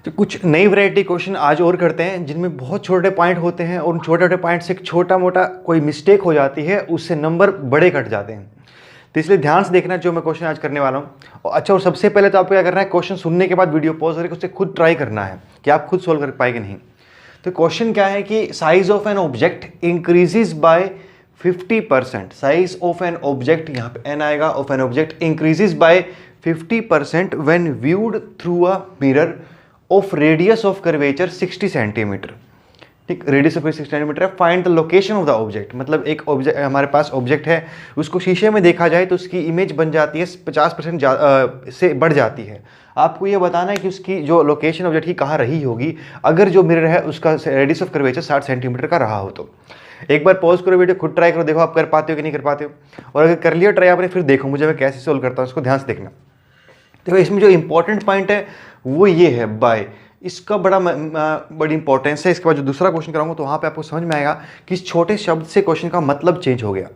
तो कुछ नई वैरायटी क्वेश्चन आज और करते हैं जिनमें बहुत छोटे पॉइंट होते हैं और उन छोटे छोटे पॉइंट से एक छोटा मोटा कोई मिस्टेक हो जाती है, उससे नंबर बड़े कट जाते हैं। तो इसलिए ध्यान से देखना जो मैं क्वेश्चन आज करने वाला हूँ। और अच्छा, और सबसे पहले तो आपको क्या करना है, क्वेश्चन सुनने के बाद वीडियो पॉज करके उससे खुद ट्राई करना है कि आप खुद सोल्व कर पाएंगे नहीं। तो क्वेश्चन क्या है कि size of an object increases by 50%। Size of an object, यहाँ पे एन आएगा, of an object increases by 50% when viewed through a mirror of radius of curvature 60 centimetre. ठीक, रेडियस ऑफ 60 सेंटीमीटर है। Find the location of the object, मतलब एक object, हमारे पास object है, उसको शीशे में देखा जाए तो उसकी इमेज बन जाती है 50% से बढ़ जाती है। आपको ये बताना है कि उसकी जो लोकेशन ऑब्जेक्ट की कहाँ रही होगी अगर जो मिरर है उसका रेडियस ऑफ कर्वेचर 60 सेंटीमीटर का रहा हो। तो एक बार पॉज करो, वीडियो खुद ट्राई करो, देखो आप कर पाते हो कि नहीं कर पाते हो। और अगर कर लिया ट्राई आपने, फिर देखो मुझे मैं कैसे सोल्व करता हूँ, उसको ध्यान से देखना। तो इसमें जो इंपॉर्टेंट पॉइंट है वो ये है बाय, इसका बड़ी इंपॉर्टेंस है। इसके बाद जो दूसरा क्वेश्चन कराऊंगा तो वहाँ पे आपको समझ में आएगा कि इस छोटे शब्द से क्वेश्चन का मतलब चेंज हो गया।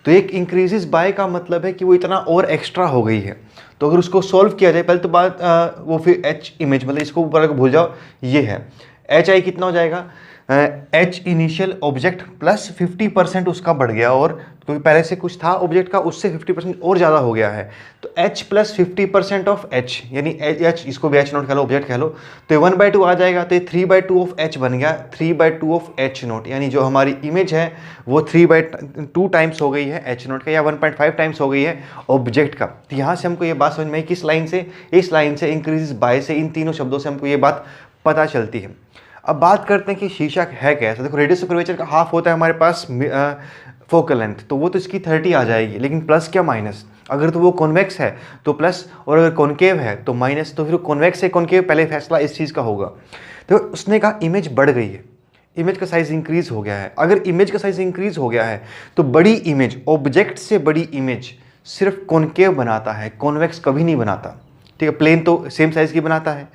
तो एक इंक्रीजेस बाय का मतलब है कि वो इतना और एक्स्ट्रा हो गई है। तो अगर उसको सॉल्व किया जाए, पहले तो बात वो फिर एच इमेज, मतलब इसको ऊपर भूल जाओ, ये है एच आई कितना हो जाएगा, एच इनिशियल ऑब्जेक्ट प्लस 50% उसका बढ़ गया, और क्योंकि पहले से कुछ था ऑब्जेक्ट का उससे 50% और ज़्यादा हो गया है। तो h प्लस 50% ऑफ h, यानी h, इसको भी h नोट कह लो, ऑब्जेक्ट कह लो, तो 1/2 आ जाएगा। तो ये 3/2 ऑफ h बन गया, 3/2 ऑफ h नोट, यानी जो हमारी इमेज है वो 3/2 टाइम्स हो गई है h नोट का, या 1.5 टाइम्स हो गई है ऑब्जेक्ट का। तो यहाँ से हमको ये बात समझ में आई, किस लाइन से, इस लाइन से, इंक्रीज बाय से, इन तीनों शब्दों से हमको ये बात पता चलती है। अब बात करते हैं कि शीशा है कैसा। देखो, रेडियस ऑफ कर्वेचर का हाफ होता है हमारे पास फोकल लेंथ, तो वो तो इसकी 30 आ जाएगी, लेकिन प्लस क्या माइनस। अगर तो वो कॉन्वेक्स है तो प्लस, और अगर कॉनकेव है तो माइनस। तो फिर कॉन्वेक्स है कॉनकेव, पहले फैसला इस चीज़ का होगा। तो उसने कहा इमेज बढ़ गई है, इमेज का साइज इंक्रीज हो गया है। अगर इमेज का साइज इंक्रीज हो गया है तो बड़ी इमेज, ऑब्जेक्ट से बड़ी इमेज सिर्फ कॉनकेव बनाता है, कॉन्वेक्स कभी नहीं बनाता। ठीक है, प्लेन तो सेम साइज की बनाता है,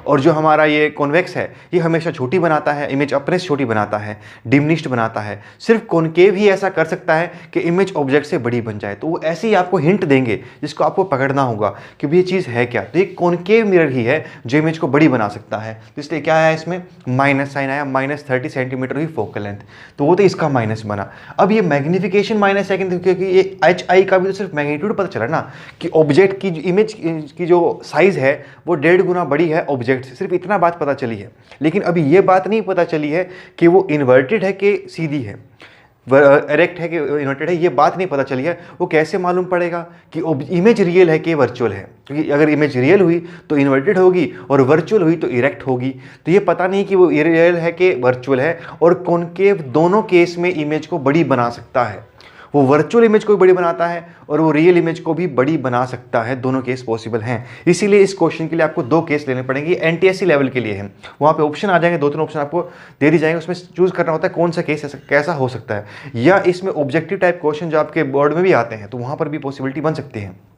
और जो हमारा ये कॉन्वेक्स है ये हमेशा छोटी बनाता है, इमेज अपने से छोटी बनाता है, डिमिनिश्ड बनाता है। सिर्फ कॉनकेव ही ऐसा कर सकता है कि इमेज ऑब्जेक्ट से बड़ी बन जाए। तो वो ऐसे ही आपको हिंट देंगे जिसको आपको पकड़ना होगा कि ये चीज़ है क्या। तो ये कॉनकेव मिरर ही है जो इमेज को बड़ी बना सकता है। तो इसलिए क्या आया, इसमें माइनस साइन आया, -30 सेंटीमीटर हुई फोकल लेंथ, तो वो तो इसका माइनस बना। अब ये मैग्निफिकेशन माइनस है क्योंकि ये एच आई का भी तो सिर्फ मैग्नीट्यूड पता चला ना, कि ऑब्जेक्ट की इमेज की जो साइज है वो 1.5 गुना बड़ी है ऑब्जेक्ट से, सिर्फ इतना बात पता चली है। लेकिन अभी ये बात नहीं पता चली है कि वो इन्वर्टेड है कि सीधी है, एरेक्ट है कि इन्वर्टेड है, ये बात नहीं पता चली है। वो कैसे मालूम पड़ेगा कि इमेज रियल है कि वर्चुअल है, क्योंकि अगर इमेज रियल हुई तो इन्वर्टेड होगी और वर्चुअल हुई तो इरेक्ट होगी। तो ये पता नहीं कि वो रियल है कि वर्चुअल है। और कॉनकेव दोनों केस में इमेज को बड़ी बना सकता है, वो वर्चुअल इमेज को भी बड़ी बनाता है और वो रियल इमेज को भी बड़ी बना सकता है। दोनों केस पॉसिबल हैं। इसीलिए इस क्वेश्चन के लिए आपको 2 केस लेने पड़ेंगे। एनटीएससी लेवल के लिए है, वहाँ पे ऑप्शन आ जाएंगे, 2-3 ऑप्शन आपको दे दी जाएंगे, उसमें चूज करना होता है कौन सा केस कैसा हो सकता है। या इसमें ऑब्जेक्टिव टाइप क्वेश्चन जो आपके बोर्ड में भी आते हैं तो वहाँ पर भी पॉसिबिलिटी बन सकती है।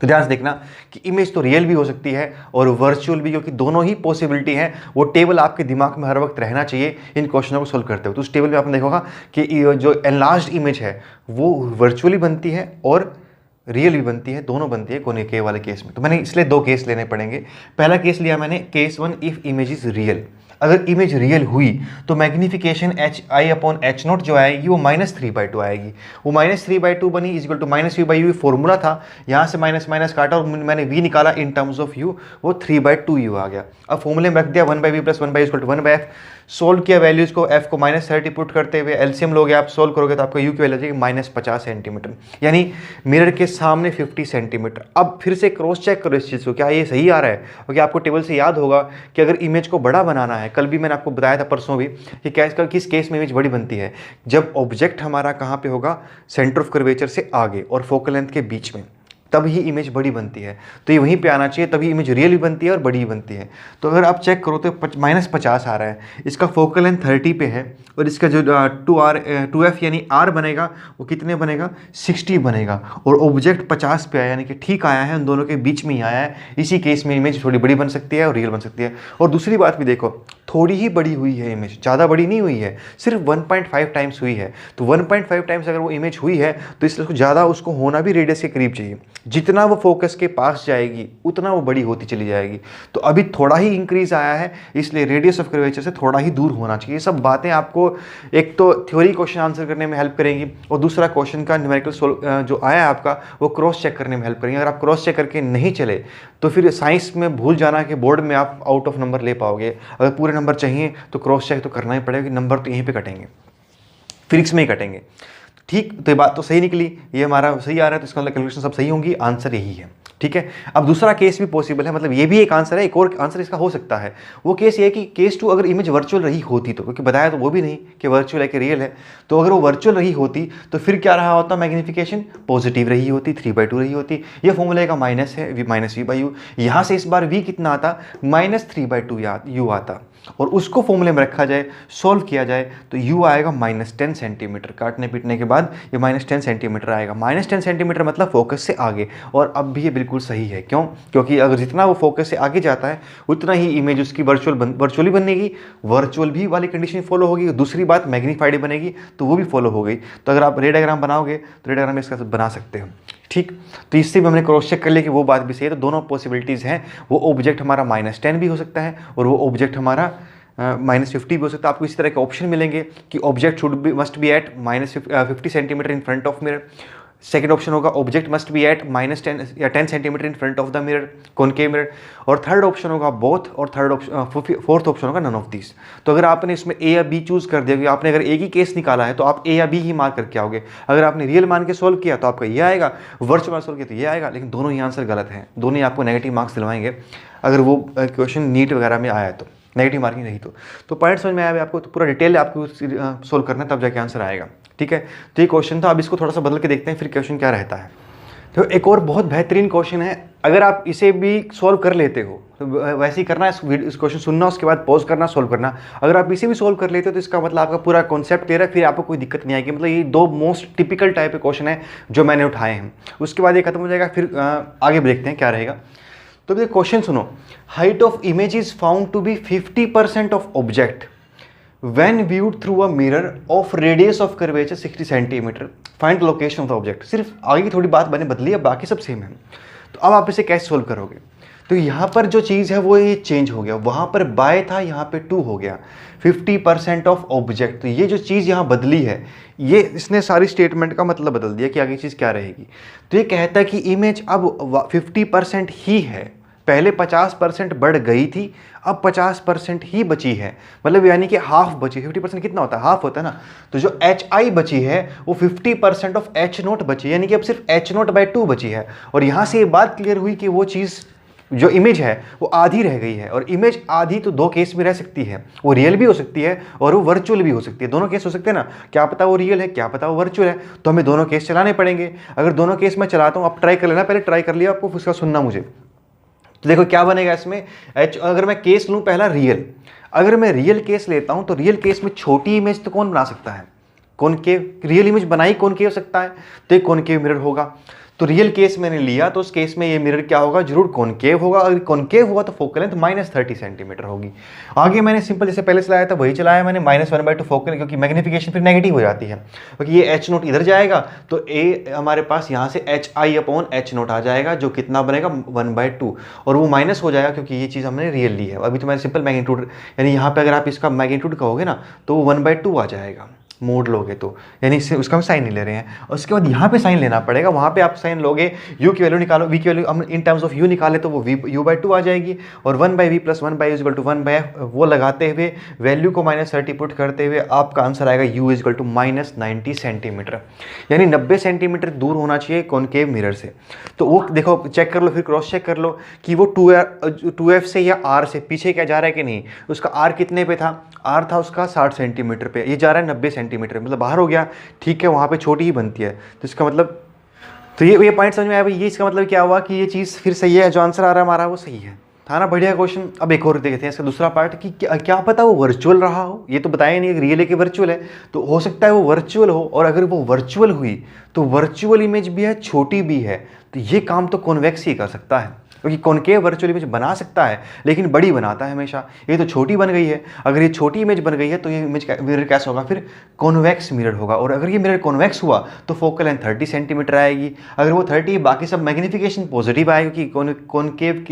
तो ध्यान से देखना कि इमेज तो रियल भी हो सकती है और वर्चुअल भी, क्योंकि दोनों ही पॉसिबिलिटी है। वो टेबल आपके दिमाग में हर वक्त रहना चाहिए इन क्वेश्चनों को सोल्व करते हुए। तो उस टेबल में आपने देखा होगा कि जो एनलार्ज्ड इमेज है वो वर्चुअली बनती है और रियल भी बनती है, दोनों बनती है कॉनकेव वाले केस में। तो मैंने इसलिए 2 केस लेने पड़ेंगे। पहला केस लिया मैंने, case 1, if image is real. अगर इमेज रियल हुई तो मैग्निफिकेशन HI/H0 जो आएगी वो -3/2 आएगी। वो -3/2 बनी इक्वल टू -v/u फॉर्मूला था, यहाँ से माइनस माइनस काटा और मैंने v निकाला इन टर्म्स ऑफ u, वो 3/2u आ गया। अब फॉर्मूले में रख दिया 1/v + 1/u = 1/f। सोल्व किया वैल्यूज को, f को -30 पुट करते हुए एलसीएम लोगे आप, सोल्व करोगे तो आपका u की वैल्यू आ जाएगी -50 सेंटीमीटर, यानी मिरर के सामने 50 सेंटीमीटर। अब फिर से क्रॉस चेक करो इस चीज़ को, क्या ये सही आ रहा है। क्योंकि आपको टेबल से याद होगा कि अगर इमेज को बड़ा बनाना है, कल भी मैंने आपको बताया था, परसों भी, कि किस केस में इमेज बड़ी बनती है, जब ऑब्जेक्ट हमारा कहाँ पे होगा, सेंटर ऑफ कर्वेचर से आगे और फोकल लेंथ के बीच में, तब ही इमेज बड़ी बनती है। तो ये वहीं पे आना चाहिए, तभी इमेज रियल भी बनती है और बड़ी भी बनती है। तो अगर आप चेक करो तो -50 आ रहा है, इसका फोकल लेंथ 30 पे है, और इसका जो 2f यानी r बनेगा वो कितने बनेगा, 60 बनेगा, और ऑब्जेक्ट 50 पे आया, यानी कि ठीक आया है, उन दोनों के बीच में ही आया है। इसी केस में इमेज थोड़ी बड़ी बन सकती है और रियल बन सकती है। और दूसरी बात भी देखो, थोड़ी ही बड़ी हुई है इमेज, ज़्यादा बड़ी नहीं हुई है, सिर्फ 1.5 टाइम्स हुई है। तो 1.5 टाइम्स अगर वो इमेज हुई है तो इसलिए उसको ज़्यादा उसको होना भी रेडियस के करीब चाहिए। जितना वो फोकस के पास जाएगी उतना वो बड़ी होती चली जाएगी। तो अभी थोड़ा ही इंक्रीज आया है, इसलिए रेडियस ऑफ कर्वेचर से थोड़ा ही दूर होना चाहिए। ये सब बातें आपको एक तो थ्योरी क्वेश्चन आंसर करने में हेल्प करेंगी, और दूसरा क्वेश्चन का न्यूमेरिकल जो आया है आपका वो क्रॉस चेक करने में हेल्प करेंगे। अगर आप क्रॉस चेक करके नहीं चले तो फिर साइंस में भूल जाना कि बोर्ड में आप आउट ऑफ नंबर ले पाओगे। अगर पूरे नंबर चाहिए तो क्रॉस चेक तो करना ही पड़ेगा कि नंबर तो यहीं पे कटेंगे, फिजिक्स में ही कटेंगे। ठीक, तो ये बात तो सही निकली, ये हमारा सही आ रहा है, तो इसका मतलब कैलकुलेशन सब सही होंगी, आंसर यही है। ठीक है, अब दूसरा केस भी पॉसिबल है, मतलब ये भी एक आंसर है, एक और आंसर इसका हो सकता है। वो केस ये है कि केस 2 अगर इमेज वर्चुअल रही होती तो, क्योंकि बताया तो वो भी नहीं कि वर्चुअल है कि रियल है, तो अगर वो वर्चुअल रही होती तो फिर क्या रहा होता, मैग्नीफिकेशन पॉजिटिव रही होती, 3/2 रही होती। ये फॉर्मूले का माइनस है, -v/u। यहाँ से इस बार v कितना आता, -3/2u आता, और उसको फॉर्मूले में रखा जाए, सॉल्व किया जाए तो u आएगा -10 सेंटीमीटर। काटने पीटने के बाद ये -10 सेंटीमीटर आएगा। -10 सेंटीमीटर मतलब फोकस से आगे, और अब भी ये बिल्कुल सही है। क्यों? क्योंकि अगर जितना वो फोकस से आगे जाता है उतना ही इमेज उसकी वर्चुअली बनेगी, वर्चुअल भी वाली कंडीशन फॉलो होगी। दूसरी बात मैग्नीफाइड बनेगी तो वो भी फॉलो हो गई। तो अगर आप रे डायग्राम बनाओगे तो रे डायग्राम इसका बना सकते हो। ठीक, तो इससे भी हमने क्रॉस चेक कर लिया कि वो बात भी सही है। तो दोनों पॉसिबिलिटीज़ हैं, वो ऑब्जेक्ट हमारा -10 भी हो सकता है और वो ऑब्जेक्ट हमारा -50 भी हो सकता है। आपको इसी तरह के ऑप्शन मिलेंगे कि object must be at -50 centimetre in front of mirror. Second option होगा ऑब्जेक्ट मस्ट बी एट -10 या 10 centimetre in front of the mirror, concave mirror. और थर्ड ऑप्शन होगा बोथ, और फोर्थ ऑप्शन होगा नन ऑफ दिस। तो अगर आपने इसमें ए या बी चूज कर दिया, कि आपने अगर एक ही केस निकाला है तो आप ए या बी ही मार्क करके आओगे। अगर आपने रियल मान के सोल्व किया तो आपका ये आएगा, वर्चुअल मान सोल्व किया तो ये आएगा। लेकिन दोनों ही आंसर गलत हैं, दोनों ही आपको नेगेटिव मार्क्स दिलवाएंगे अगर वो क्वेश्चन नीट वगैरह में आया तो, नेगेटिव मार्किंग रही तो पॉइंट समझ में आया आपको, तो पूरा डिटेल आपको सोल्व करना है, तब जाके आंसर आएगा। ठीक है, तो ये क्वेश्चन था। अब इसको थोड़ा सा बदल के देखते हैं फिर क्वेश्चन क्या रहता है। तो एक और बहुत बेहतरीन क्वेश्चन है, अगर आप इसे भी सॉल्व कर लेते हो तो वैसे ही करना है, इस क्वेश्चन सुनना, उसके बाद पॉज करना, सॉल्व करना। अगर आप इसे भी सॉल्व कर लेते हो तो इसका मतलब आपका पूरा कॉन्सेप्ट क्लियर है, फिर आपको कोई दिक्कत नहीं आएगी। मतलब ये दो मोस्ट टिपिकल टाइप के क्वेश्चन है जो मैंने उठाए हैं, उसके बाद ये खत्म हो जाएगा। फिर आगे देखते हैं क्या रहेगा। तो ये क्वेश्चन सुनो, height of image is found to be 50% of object when viewed through a mirror of radius of curvature 60 centimetre, find location of the object. सिर्फ आगे की थोड़ी बात मैंने बदली है, बाकी सब सेम है। तो अब आप इसे कैसे सोल्व करोगे? तो यहाँ पर जो चीज़ है वो ये चेंज हो गया, वहाँ पर बाय था, यहाँ पे 2 हो गया, 50% ऑफ ऑब्जेक्ट। तो ये जो चीज़ यहाँ बदली है, ये इसने सारी स्टेटमेंट का मतलब बदल दिया कि आगे चीज़ क्या रहेगी। तो ये कहता है कि इमेज अब 50% ही है, पहले 50% बढ़ गई थी, अब 50% ही बची है। मतलब यानी कि हाफ बची। 50% कितना होता है? हाफ होता है ना। तो जो HI बची है वो 50% ऑफ H0 बची, यानी कि अब सिर्फ H0/2 बची है। और यहाँ से ये बात क्लियर हुई कि वो चीज़ जो इमेज है वो आधी रह गई है। और इमेज आधी तो दो केस में रह सकती है, वो रियल भी हो सकती है और वो वर्चुअल भी हो सकती है। दोनों केस हो सकते हैं ना, क्या पता वो रियल है, क्या पता वो वर्चुअल है। तो हमें दोनों केस चलाने पड़ेंगे। अगर दोनों केस मैं चलाता हूँ, आप ट्राई कर लेना, पहले ट्राई कर लिया, आपको उसका सुनना मुझे। तो देखो क्या बनेगा इसमें, अगर मैं केस लूँ पहला रियल, अगर मैं रियल केस लेता हूँ तो रियल केस में छोटी इमेज तो कौन बना सकता है? कॉनकेव। रियल इमेज बनाई कॉनकेव सकता है, तो एक कॉनकेव मिरर होगा। तो रियल केस मैंने लिया तो उस केस में ये मिरर क्या होगा? जरूर कॉनकेव होगा। अगर कॉनकेव हुआ तो फोकल लेंथ -30 सेंटीमीटर होगी। आगे मैंने सिंपल जैसे पहले चलाया था वही चलाया मैंने, -1/2 फोकल, क्योंकि मैग्नीफिकेशन फिर नेगेटिव हो जाती है, क्योंकि ये H0 इधर जाएगा तो ए हमारे पास यहाँ से HI/H0 आ जाएगा, जो कितना बनेगा 1/2, और वो माइनस हो जाएगा क्योंकि ये चीज़ हमने रियल ली है। अभी तो मैंने सिंपल मैग्नीट्यूड, यानी यहाँ पर अगर आप इसका मैग्नीट्यूड कहोगे ना तो वो 1/2 आ जाएगा, मोड लोगे तो, यानी इससे उसका हम साइन नहीं ले रहे हैं। और उसके बाद यहाँ पे साइन लेना पड़ेगा, वहाँ पे आप साइन लोगे, u की वैल्यू निकालो, v की वैल्यू हम इन टर्म्स ऑफ u निकाले तो वो u/2 आ जाएगी, और 1/v + 1/u = 1/f वो लगाते हुए वैल्यू को -30 पुट करते हुए आपका आंसर आएगा u = -90 सेंटीमीटर, यानी 90 सेंटीमीटर दूर होना चाहिए कॉनकेव मिरर से। तो वो देखो चेक कर लो, फिर क्रॉस चेक कर लो कि वो 2f से या r से पीछे क्या जा रहा है कि नहीं। उसका r कितने पे था? r था उसका 60 सेंटीमीटर पे, ये जा रहा है 90 सेंटीमीटर, मतलब बाहर हो गया। ठीक है, वहाँ पे छोटी ही बनती है, तो इसका मतलब, तो ये पॉइंट समझ में आया भाई। ये इसका मतलब क्या हुआ कि ये चीज़ फिर सही है, जो आंसर आ रहा है हमारा वो सही है, था ना? बढ़िया क्वेश्चन। अब एक और देखते हैं इसका दूसरा पार्ट कि क्या पता वो वर्चुअल रहा हो। ये तो बताया नहीं रियल है कि वर्चुअल है, तो हो सकता है वो वर्चुअल हो, और अगर वो वर्चुअल हुई तो वर्चुअल इमेज भी है, छोटी भी है, तो ये काम तो कॉन्वेक्स ही कर सकता है। क्योंकि कॉनकेव वर्चुअल इमेज बना सकता है लेकिन बड़ी बनाता है हमेशा। ये तो छोटी बन गई है, अगर ये छोटी इमेज बन गई है तो ये इमेज मिरर कैसा होगा, फिर कॉन्वेक्स मिरर होगा। और अगर ये मिरर कॉन्वेक्स हुआ तो फोकल लेंथ 30 सेंटीमीटर आएगी। अगर वो 30, बाकी सब मैग्नीफिकेशन पॉजिटिव आएगा, क्योंकि कॉनकेव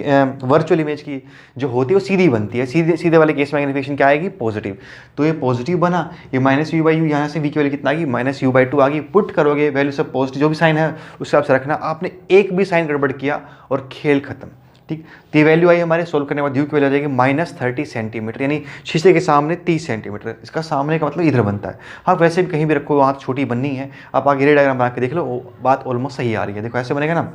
वर्चुअल इमेज की जो होती है वो सीधी बनती है, सीधे वाले केस मैग्नीफिकेशन क्या आएगी, पॉजिटिव। तो ये पॉजिटिव बना, ये -u/u, यहाँ से v की वैल्यू कितना आ गई, -u/2 आ गई। पुट करोगे वैल्यू सब पॉजिटिव, जो भी साइन है उस हिसाब से रखना। आपने एक भी साइन गड़बड़ किया और खेल खत्म। ठीक, तो ये वैल्यू आई हमारे सोल्व करने के बाद u की वैल्यू आ जाएगी -30 सेंटीमीटर, यानी शीशे के सामने 30 सेंटीमीटर। इसका सामने का मतलब इधर बनता है। हाँ, वैसे भी कहीं भी रखो, वहाँ छोटी बननी है, आप आगे रे डायग्राम बना के देख लो, वो बात ऑलमोस्ट सही आ रही है। देखो ऐसे बनेगा ना,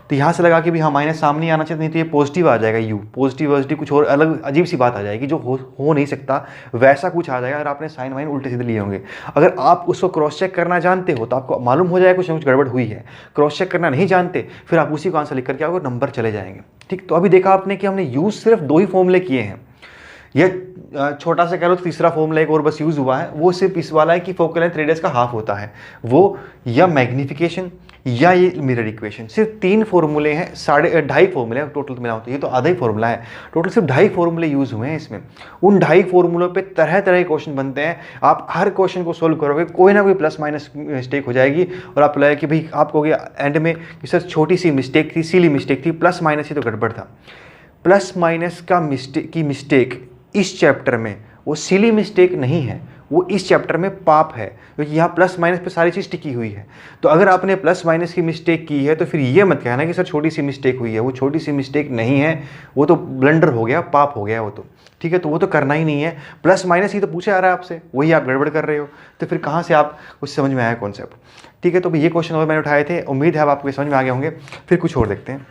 तो यहाँ से लगा कि भी हाँ माइनस सामने आना चाहिए, नहीं तो ये पॉजिटिव आ जाएगा u, पॉजिटिव कुछ और अलग अजीब सी बात आ जाएगी, जो हो नहीं सकता वैसा कुछ आ जाएगा अगर आपने साइन वाइन उल्टे सीधे लिए होंगे। अगर आप उसको क्रॉस चेक करना जानते हो तो आपको मालूम हो जाएगा कुछ ना कुछ गड़बड़ हुई है। क्रॉस चेक करना नहीं जानते, फिर आप उसी को आंसर लिख करके आपको नंबर चले जाएंगे। ठीक, तो अभी देखा आपने कि हमने यूज सिर्फ 2 ही फॉर्मूले किए हैं। ये छोटा सा कह लो, तीसरा फॉर्मूला एक और बस यूज हुआ है, वो सिर्फ इस वाला है कि फोकल लेंथ रेडियस का हाफ होता है, वो या मैग्नीफिकेशन या ये मिरर इक्वेशन। सिर्फ 3 फॉर्मूले हैं, 2.5 फॉर्मूले हैं टोटल मिलाओ तो, ये तो आधा ही फॉर्मूला है, टोटल सिर्फ 2.5 फॉर्मूले यूज हुए हैं इसमें। उन 2.5 फॉर्मूलों पे तरह तरह के क्वेश्चन बनते हैं। आप हर क्वेश्चन को सोल्व करोगे, कोई ना कोई प्लस माइनस मिस्टेक हो जाएगी, और आप लगे कि भाई आप कहोगे एंड में कि सर छोटी सी मिस्टेक थी, सिली मिस्टेक थी, प्लस माइनस ही तो गड़बड़ था। प्लस माइनस का मिस्टेक इस चैप्टर में वो सिली मिस्टेक नहीं है, वो इस चैप्टर में पाप है, क्योंकि यहाँ प्लस माइनस पे सारी चीज़ टिकी हुई है। तो अगर आपने प्लस माइनस की मिस्टेक की है तो फिर ये मत कहना कि सर छोटी सी मिस्टेक हुई है, वो छोटी सी मिस्टेक नहीं है, वो तो ब्लंडर हो गया, पाप हो गया वो तो। ठीक है, तो वो तो करना ही नहीं है। प्लस माइनस ही तो पूछे आ रहा है आपसे, वही आप गड़बड़ कर रहे हो, तो फिर कहाँ से आप कुछ समझ में आया कॉन्सेप्ट। ठीक है, तो ये क्वेश्चन और मैंने उठाए थे, उम्मीद है अब आपको समझ में आ गए होंगे। फिर कुछ और देखते हैं।